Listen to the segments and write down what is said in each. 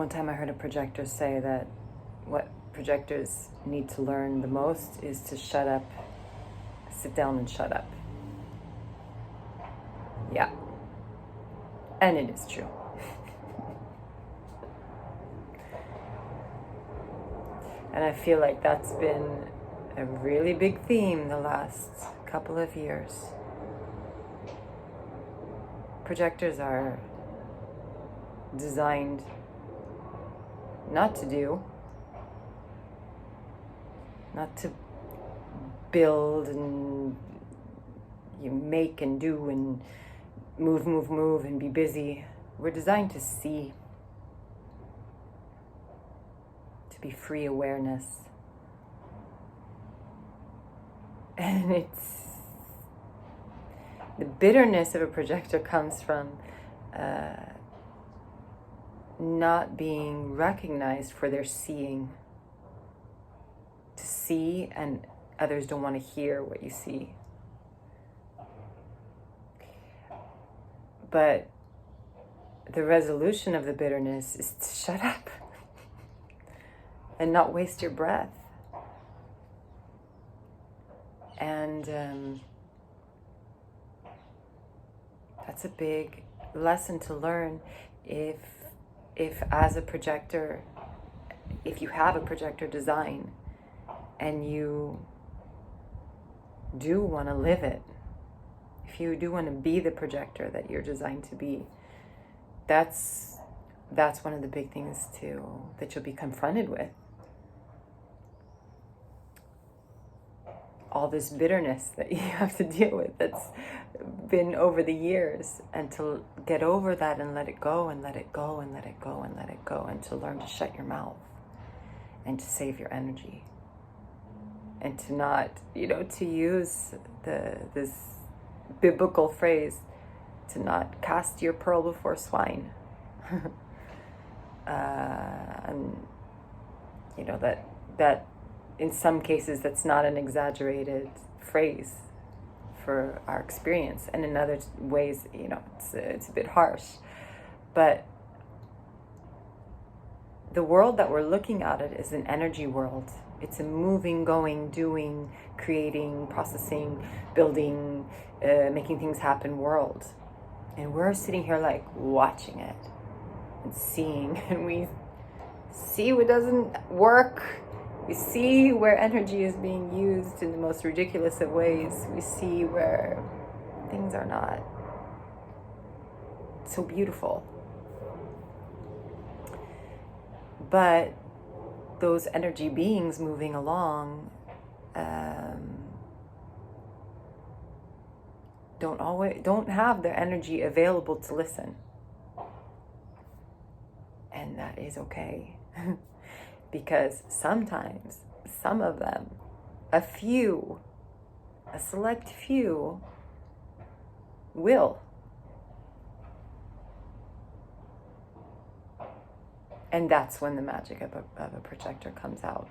One time I heard a projector say that what projectors need to learn the most is to shut up, sit down and shut up. Yeah. And it is true. And I feel like that's been a really big theme the last couple of years. Projectors are designed not to do, not to build and you make and do and move and be busy. We're designed to see, to be free awareness. And the bitterness of a projector comes from not being recognized for their seeing. To see, and others don't want to hear what you see. But the resolution of the bitterness is to shut up and not waste your breath. And that's a big lesson to learn if as a projector, if you have a projector design and you do want to live it, if you do want to be the projector that you're designed to be, that's one of the big things that you'll be confronted with. All this bitterness that you have to deal with that's been over the years, and to get over that and let it go and let it go and let it go and let it go, and to learn to shut your mouth and to save your energy, and to not, to use this biblical phrase, to not cast your pearl before swine. And that in some cases that's not an exaggerated phrase for our experience, and in other ways, it's a bit harsh. But the world that we're looking at it is an energy world. It's a moving, going, doing, creating, processing, building, making things happen world. And we're sitting here like watching it and seeing, and we see what doesn't work. We see where energy is being used in the most ridiculous of ways. We see where things are not so beautiful. But those energy beings moving along don't have their energy available to listen. And that is okay. Because sometimes, some of them, a select few, will. And that's when the magic of a projector comes out.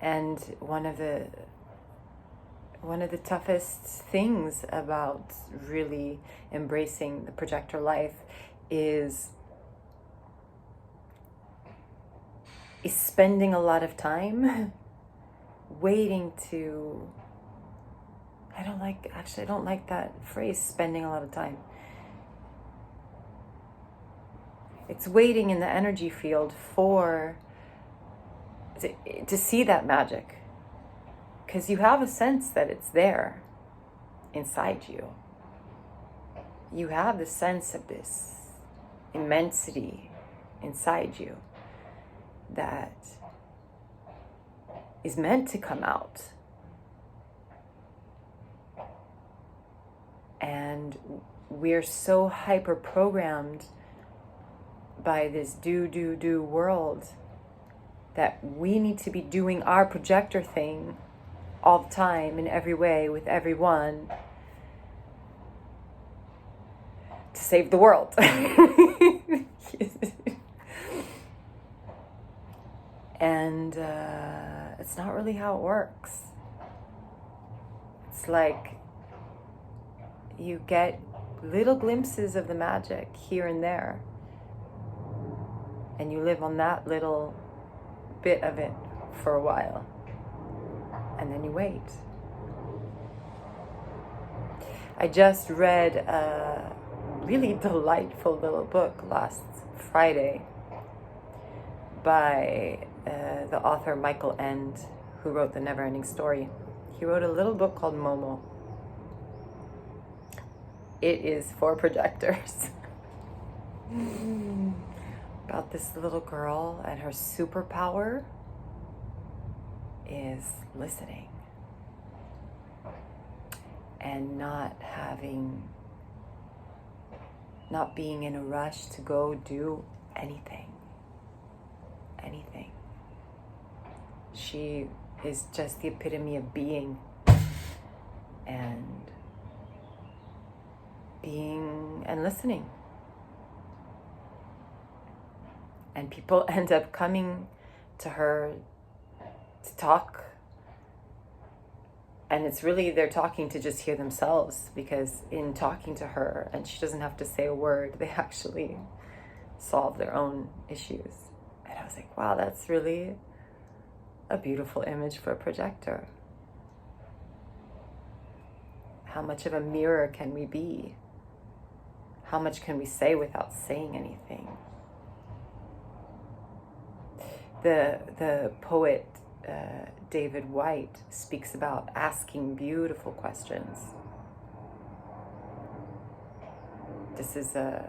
And one of the toughest things about really embracing the projector life is spending a lot of time waiting to, I don't like that phrase, spending a lot of time. It's waiting in the energy field to see that magic. Because you have a sense that it's there inside you. You have the sense of this immensity inside you that is meant to come out. And we're so hyper-programmed by this do world that we need to be doing our projector thing all the time, in every way, with everyone, to save the world. And it's not really how it works. It's like you get little glimpses of the magic here and there. And you live on that little bit of it for a while. And then you wait. I just read a really delightful little book last Friday by the author Michael Ende, who wrote The Never-Ending Story. He wrote a little book called Momo. It is for projectors. About this little girl, and her superpower is listening and not being in a rush to go do anything. She is just the epitome of being and listening. And people end up coming to her to talk. And it's really, they're talking to just hear themselves, because in talking to her, and she doesn't have to say a word, they actually solve their own issues. And I was like, wow, that's really a beautiful image for a projector. How much of a mirror can we be? How much can we say without saying anything? The poet David White speaks about asking beautiful questions. This is a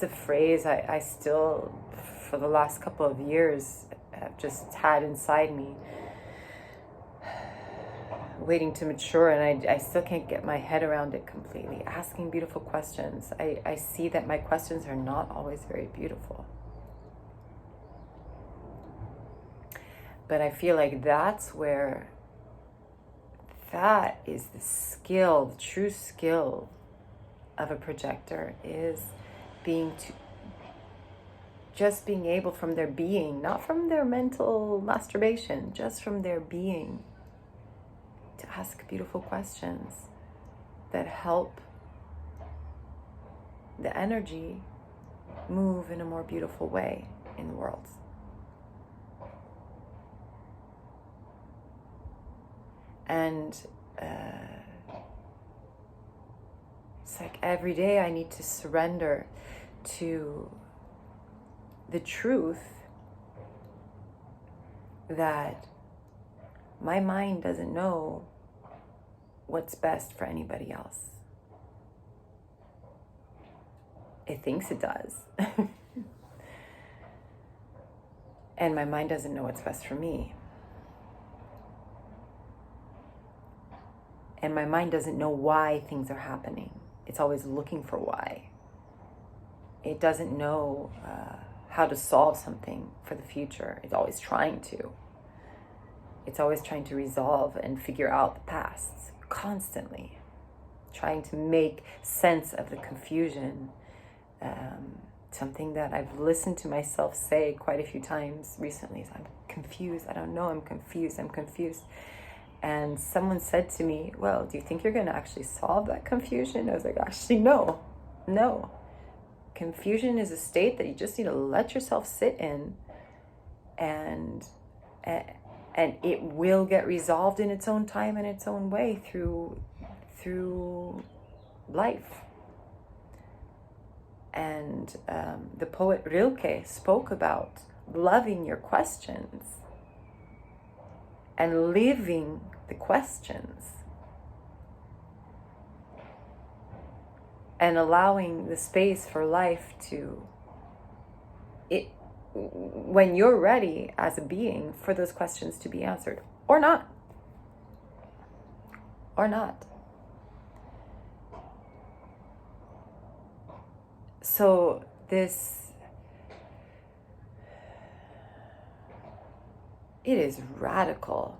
phrase I still, for the last couple of years, have just had inside me, waiting to mature, and I still can't get my head around it completely. Asking beautiful questions. I see that my questions are not always very beautiful. But I feel like that is the skill, the true skill of a projector, is just being able, from their being, not from their mental masturbation, just from their being, to ask beautiful questions that help the energy move in a more beautiful way in the world. And it's like every day I need to surrender to the truth that my mind doesn't know what's best for anybody else. It thinks it does. And my mind doesn't know what's best for me. And my mind doesn't know why things are happening. It's always looking for why. It doesn't know how to solve something for the future. It's always trying to. It's always trying to resolve and figure out the past, constantly. Trying to make sense of the confusion. Something that I've listened to myself say quite a few times recently is, I'm confused. I don't know, I'm confused. And someone said to me, well, do you think you're going to actually solve that confusion? I was like, actually, no. Confusion is a state that you just need to let yourself sit in, and it will get resolved in its own time and its own way through life. And the poet Rilke spoke about loving your questions and living the questions, and allowing the space for life when you're ready as a being, for those questions to be answered, or not. So it is radical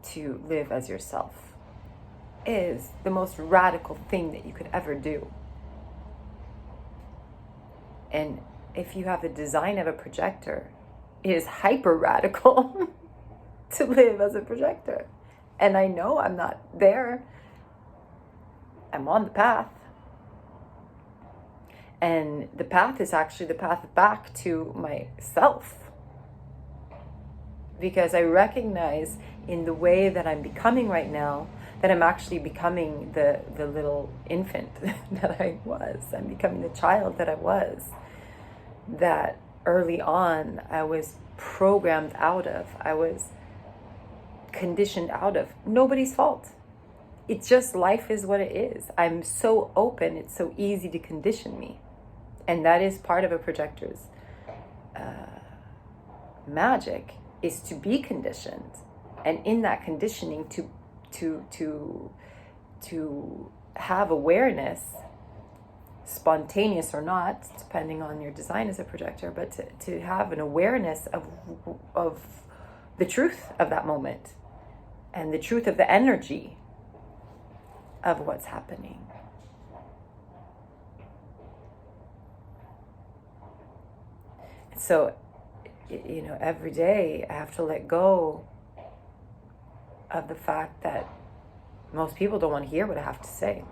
to live as yourself. It is the most radical thing that you could ever do. And if you have the design of a projector, it is hyper radical to live as a projector. And I know I'm not there. I'm on the path. And the path is actually the path back to myself. Because I recognize in the way that I'm becoming right now, that I'm actually becoming the little infant that I was. I'm becoming the child that I was. That early on I was programmed out of. I was conditioned out of. Nobody's fault. It's just life is what it is. I'm so open. It's so easy to condition me. And that is part of a projector's magic, is to be conditioned. And in that conditioning to have awareness, spontaneous or not, depending on your design as a projector, but to have an awareness of the truth of that moment and the truth of the energy of what's happening. So, every day I have to let go of the fact that most people don't want to hear what I have to say.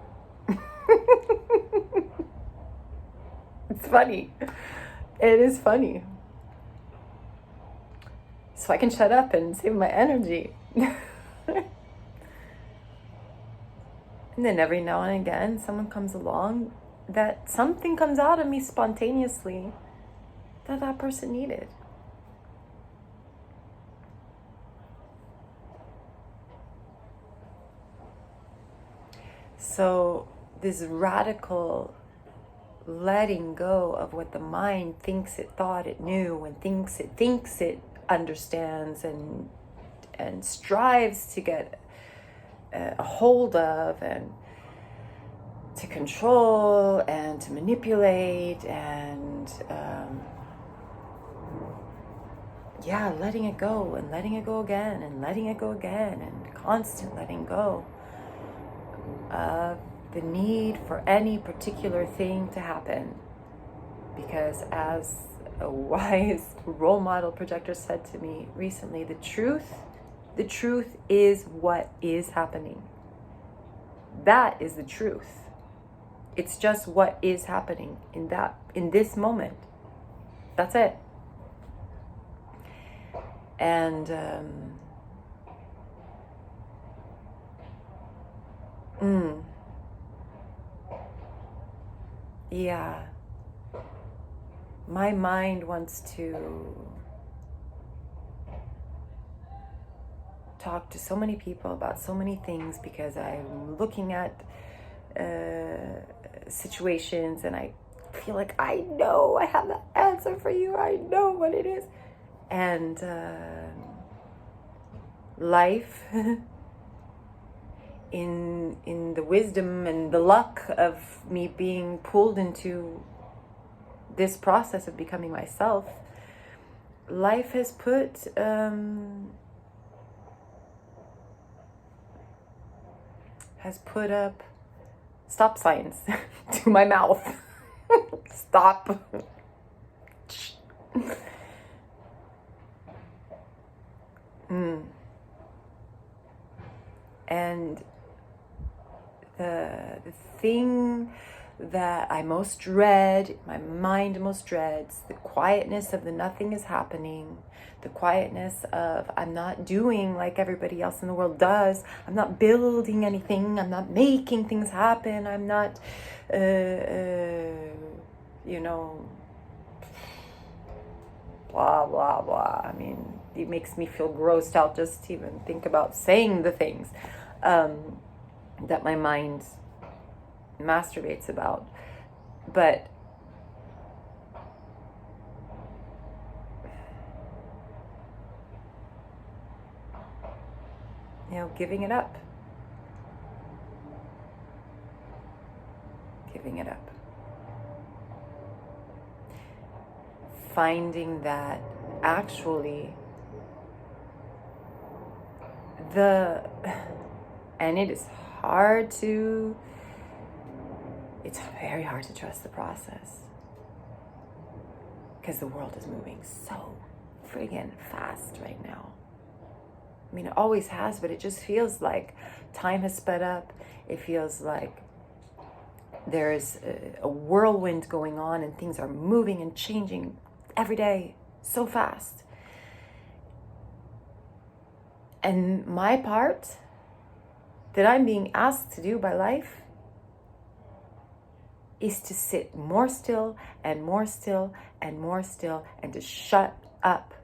It's funny. It is funny. So I can shut up and save my energy. And then every now and again, someone comes along that something comes out of me spontaneously that person needed. So this radical letting go of what the mind thinks it thought it knew and thinks it understands and strives to get a hold of and to control and to manipulate and letting it go and letting it go again and letting it go again and constant letting go of the need for any particular thing to happen. Because as a wise role model projector said to me recently, the truth is what is happening. That is the truth. It's just what is happening in this moment. That's it. And my mind wants to talk to so many people about so many things because I'm looking at situations and I feel like I know I have the answer for you. I know what it is. And life in the wisdom and the luck of me being pulled into this process of becoming myself, life has put up stop signs to my mouth. Stop. And the thing that I most dread, my mind most dreads, the quietness of the nothing is happening, the quietness of I'm not doing like everybody else in the world does, I'm not building anything, I'm not making things happen, I'm not, blah, blah, blah. I mean, it makes me feel grossed out just to even think about saying the things that my mind masturbates about. But giving it up. Finding that actually and it's very hard to trust the process because the world is moving so friggin' fast right now. I mean, it always has, but it just feels like time has sped up. It feels like There's a whirlwind going on, and things are moving and changing every day so fast. And my part that I'm being asked to do by life is to sit more still and more still and more still, and to shut up.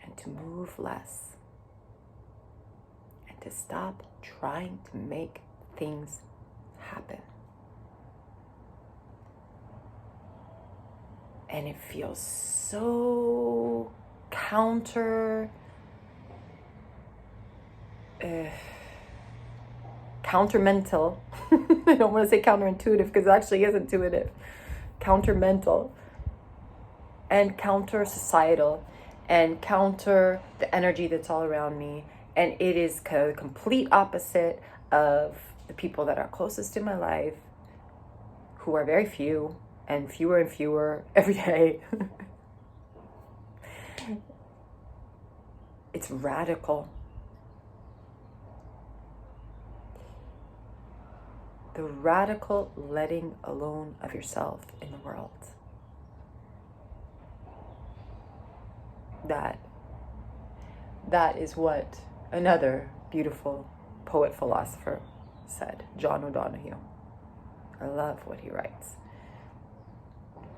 And to move less. And to stop trying to make things happen. And it feels so countermental. I don't want to say counterintuitive because it actually is intuitive. Countermental and counter societal and counter the energy that's all around me. And it is the complete opposite of the people that are closest in my life, who are very few and fewer every day. It's radical. The radical letting alone of yourself in the world. That is what another beautiful poet philosopher said, John O'Donohue. I love what he writes.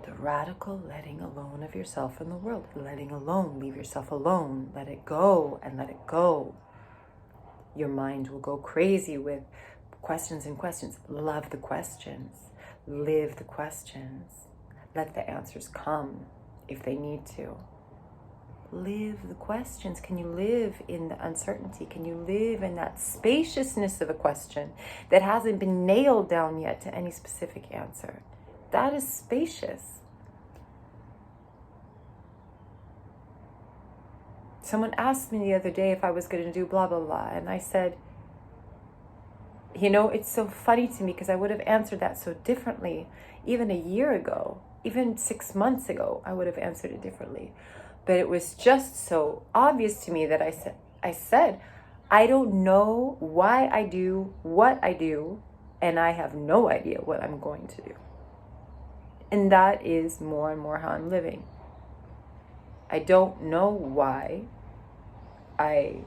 The radical letting alone of yourself in the world. Letting alone, leave yourself alone. Let it go and let it go. Your mind will go crazy with questions and questions. Love the questions. Live the questions. Let the answers come if they need to. Live the questions. Can you live in the uncertainty? Can you live in that spaciousness of a question that hasn't been nailed down yet to any specific answer? That is spacious. Someone asked me the other day if I was going to do blah, blah, blah. And I said, it's so funny to me because I would have answered that so differently even a year ago, even 6 months ago, I would have answered it differently. But it was just so obvious to me that I said, I don't know why I do what I do, and I have no idea what I'm going to do. And that is more and more how I'm living. I don't know why I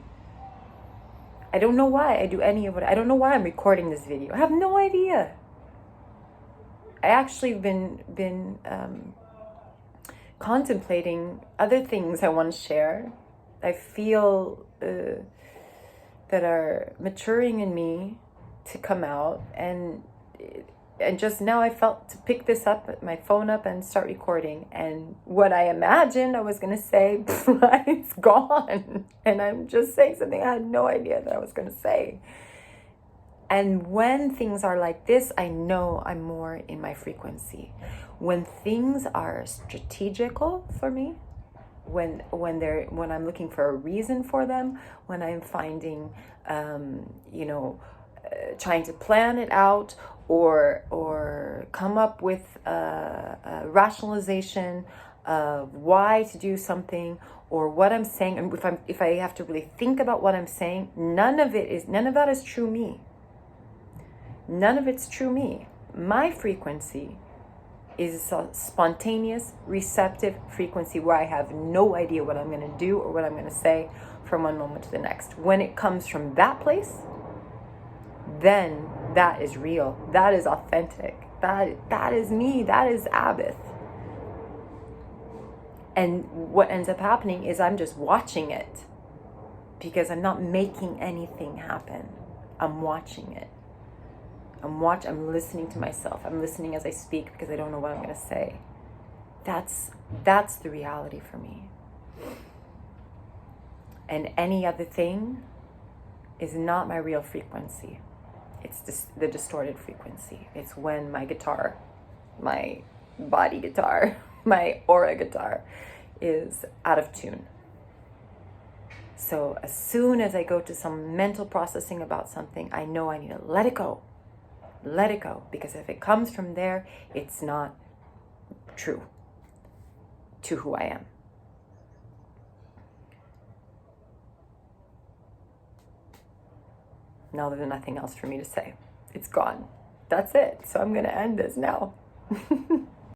don't know why I do any of it. I don't know why I'm recording this video. I have no idea. I actually been contemplating other things I want to share. I feel that are maturing in me to come out, and just now I felt to pick this up, my phone up, and start recording. And what I imagined I was going to say, it's gone. And I'm just saying something I had no idea that I was going to say. And when things are like this, I know I'm more in my frequency. When things are strategical for me, when I'm looking for a reason for them, when I'm finding, trying to plan it out, or come up with a rationalization of why to do something, or what I'm saying, and if I have to really think about what I'm saying, none of that is true me. None of it's true me. My frequency is a spontaneous, receptive frequency where I have no idea what I'm going to do or what I'm going to say from one moment to the next. When it comes from that place, then that is real. That is authentic. That is me. That is Abbott. And what ends up happening is I'm just watching it, because I'm not making anything happen. I'm watching it. I'm listening to myself. I'm listening as I speak because I don't know what I'm going to say. That's the reality for me. And any other thing is not my real frequency. It's the distorted frequency. It's when my guitar, my body guitar, my aura guitar is out of tune. So as soon as I go to some mental processing about something, I know I need to let it go. Let it go, because if it comes from there, it's not true to who I am. Now there's nothing else for me to say. It's gone. That's it. So I'm going to end this now.